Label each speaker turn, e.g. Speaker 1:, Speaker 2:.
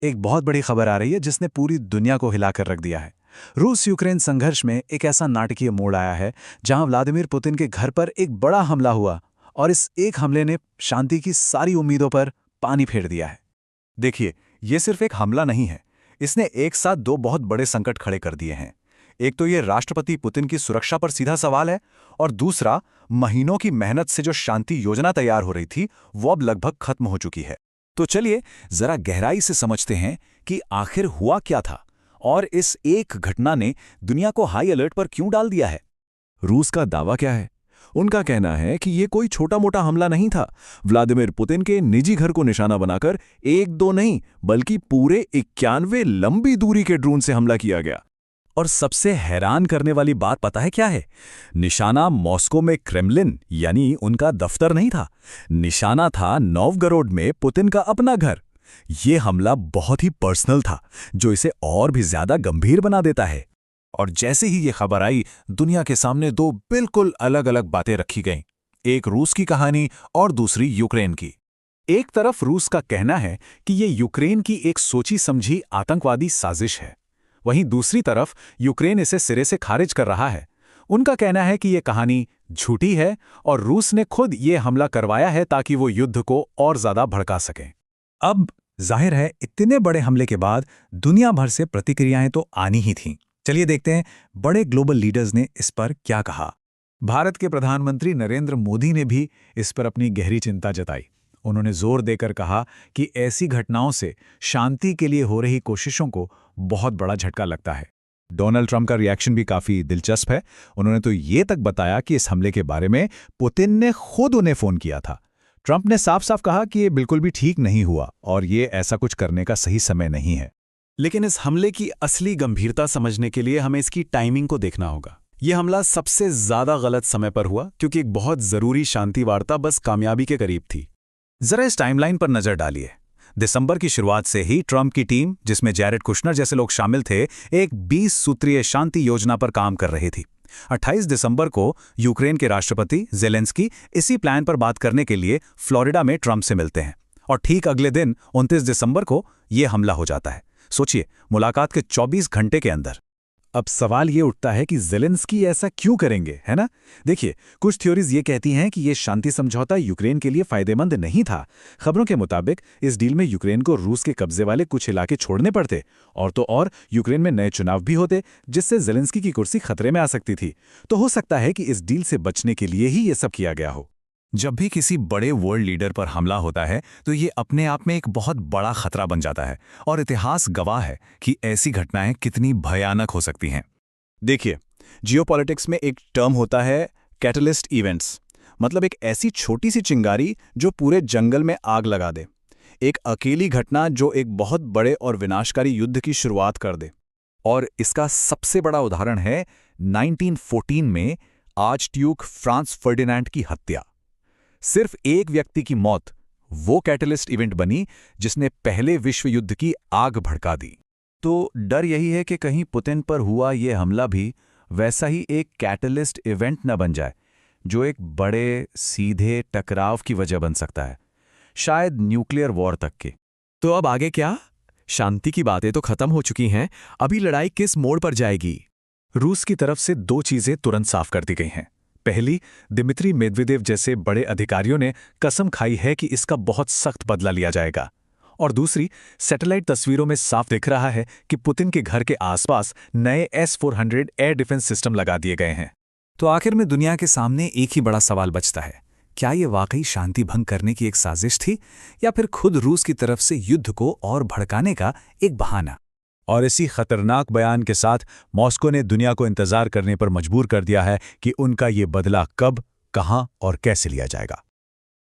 Speaker 1: एक बहुत बड़ी खबर आ रही है जिसने पूरी दुनिया को हिलाकर रख दिया है। रूस यूक्रेन संघर्ष में एक ऐसा नाटकीय मोड़ आया है जहां व्लादिमीर पुतिन के घर पर एक बड़ा हमला हुआ और इस एक हमले ने शांति की सारी उम्मीदों पर पानी फेर दिया है।
Speaker 2: देखिए, ये सिर्फ एक हमला नहीं है। इसने एक साथ दो बहुत बड़े संकट खड़े कर दिए हैं। एक तो ये राष्ट्रपति पुतिन की सुरक्षा पर सीधा सवाल है, और दूसरा महीनों की मेहनत से जो शांति योजना तैयार हो रही थी वो अब लगभग खत्म हो चुकी है। तो चलिए जरा गहराई से समझते हैं कि आखिर हुआ क्या था और इस एक घटना ने दुनिया को हाई अलर्ट पर क्यों डाल दिया है।
Speaker 3: रूस का दावा क्या है? उनका कहना है कि ये कोई छोटा-मोटा हमला नहीं था। व्लादिमीर पुतिन के निजी घर को निशाना बनाकर एक दो नहीं बल्कि पूरे 91 लंबी दूरी के ड्रोन से हमला किया गया।
Speaker 2: और सबसे हैरान करने वाली बात पता है क्या है? निशाना मॉस्को में क्रेमलिन यानी उनका दफ्तर नहीं था। निशाना था नोवगोरोड में पुतिन का अपना घर। ये हमला बहुत ही पर्सनल था, जो इसे और भी ज्यादा गंभीर बना देता है।
Speaker 1: और जैसे ही ये खबर आई, दुनिया के सामने दो बिल्कुल अलग अलग बातें रखी गईं। एक रूस की कहानी और दूसरी यूक्रेन की। एक तरफ रूस का कहना है कि ये यूक्रेन की एक सोची समझी आतंकवादी साजिश है, वहीं दूसरी तरफ यूक्रेन इसे सिरे से खारिज कर रहा है। उनका कहना है कि ये कहानी झूठी है और रूस ने खुद ये हमला करवाया है ताकि वो युद्ध को और ज्यादा भड़का सके।
Speaker 2: अब जाहिर है इतने बड़े हमले के बाद दुनिया भर से प्रतिक्रियाएं तो आनी ही थीं। चलिए देखते हैं बड़े ग्लोबल लीडर्स ने इस पर क्या कहा।
Speaker 1: भारत के प्रधानमंत्री नरेंद्र मोदी ने भी इस पर अपनी गहरी चिंता जताई। उन्होंने जोर देकर कहा कि ऐसी घटनाओं से शांति के लिए हो रही कोशिशों को बहुत बड़ा झटका लगता है।
Speaker 2: डोनाल्ड ट्रंप का रिएक्शन भी काफी दिलचस्प है। उन्होंने तो ये तक बताया कि इस हमले के बारे में पुतिन ने खुद उन्हें फोन किया था। ट्रंप ने साफ साफ कहा कि ये बिल्कुल भी ठीक नहीं हुआ और ये ऐसा कुछ करने का सही समय नहीं है।
Speaker 1: लेकिन इस हमले की असली गंभीरता समझने के लिए हमें इसकी टाइमिंग को देखना होगा। यह हमला सबसे ज्यादा गलत समय पर हुआ क्योंकि एक बहुत जरूरी शांति वार्ता बस कामयाबी के करीब थी।
Speaker 2: जरा इस टाइमलाइन पर नजर डालिए। दिसंबर की शुरुआत से ही ट्रंप की टीम, जिसमें जैरेड कुशनर जैसे लोग शामिल थे, एक 20 सूत्रीय शांति योजना पर काम कर रही थी। 28 दिसंबर को यूक्रेन के राष्ट्रपति ज़ेलेंस्की इसी प्लान पर बात करने के लिए फ्लोरिडा में ट्रंप से मिलते हैं और ठीक अगले दिन 29 दिसंबर को यह हमला हो जाता है। सोचिए, मुलाकात के 24 घंटे के अंदर।
Speaker 1: अब सवाल ये उठता है कि ज़ेलेंस्की ऐसा क्यों करेंगे, है ना? देखिए, कुछ थ्योरीज ये कहती हैं कि ये शांति समझौता यूक्रेन के लिए फायदेमंद नहीं था। खबरों के मुताबिक इस डील में यूक्रेन को रूस के कब्जे वाले कुछ इलाके छोड़ने पड़ते और तो और यूक्रेन में नए चुनाव भी होते, जिससे ज़ेलेंस्की की कुर्सी खतरे में आ सकती थी। तो हो सकता है कि इस डील से बचने के लिए ही ये सब किया गया हो।
Speaker 2: जब भी किसी बड़े वर्ल्ड लीडर पर हमला होता है तो ये अपने आप में एक बहुत बड़ा खतरा बन जाता है और इतिहास गवाह है कि ऐसी घटनाएं कितनी भयानक हो सकती हैं।
Speaker 1: देखिए, जियोपॉलिटिक्स में एक टर्म होता है कैटलिस्ट इवेंट्स, मतलब एक ऐसी छोटी सी चिंगारी जो पूरे जंगल में आग लगा दे। एक अकेली घटना जो एक बहुत बड़े और विनाशकारी युद्ध की शुरुआत कर दे।
Speaker 2: और इसका सबसे बड़ा उदाहरण है 1914 में आर्चड्यूक फ्रांस फर्डिनेंड की हत्या। सिर्फ एक व्यक्ति की मौत वो कैटलिस्ट इवेंट बनी जिसने पहले विश्व युद्ध की आग भड़का दी।
Speaker 1: तो डर यही है कि कहीं पुतिन पर हुआ ये हमला भी वैसा ही एक कैटलिस्ट इवेंट न बन जाए, जो एक बड़े सीधे टकराव की वजह बन सकता है, शायद न्यूक्लियर वॉर तक के।
Speaker 3: तो अब आगे क्या? शांति की बातें तो खत्म हो चुकी हैं, अभी लड़ाई किस मोड़ पर जाएगी?
Speaker 1: रूस की तरफ से दो चीजें तुरंत साफ कर दी गई हैं। पहली, दिमित्री मेदवेदेव जैसे बड़े अधिकारियों ने कसम खाई है कि इसका बहुत सख्त बदला लिया जाएगा। और दूसरी, सैटेलाइट तस्वीरों में साफ दिख रहा है कि पुतिन के घर के आसपास नए S-400 एयर डिफेंस सिस्टम लगा दिए गए हैं।
Speaker 2: तो आखिर में दुनिया के सामने एक ही बड़ा सवाल बचता है, क्या ये वाकई शांति भंग करने की एक साजिश थी या फिर खुद रूस की तरफ से युद्ध को और भड़काने का एक बहाना?
Speaker 1: और इसी खतरनाक बयान के साथ मॉस्को ने दुनिया को इंतजार करने पर मजबूर कर दिया है कि उनका ये बदला कब, कहां और कैसे लिया जाएगा।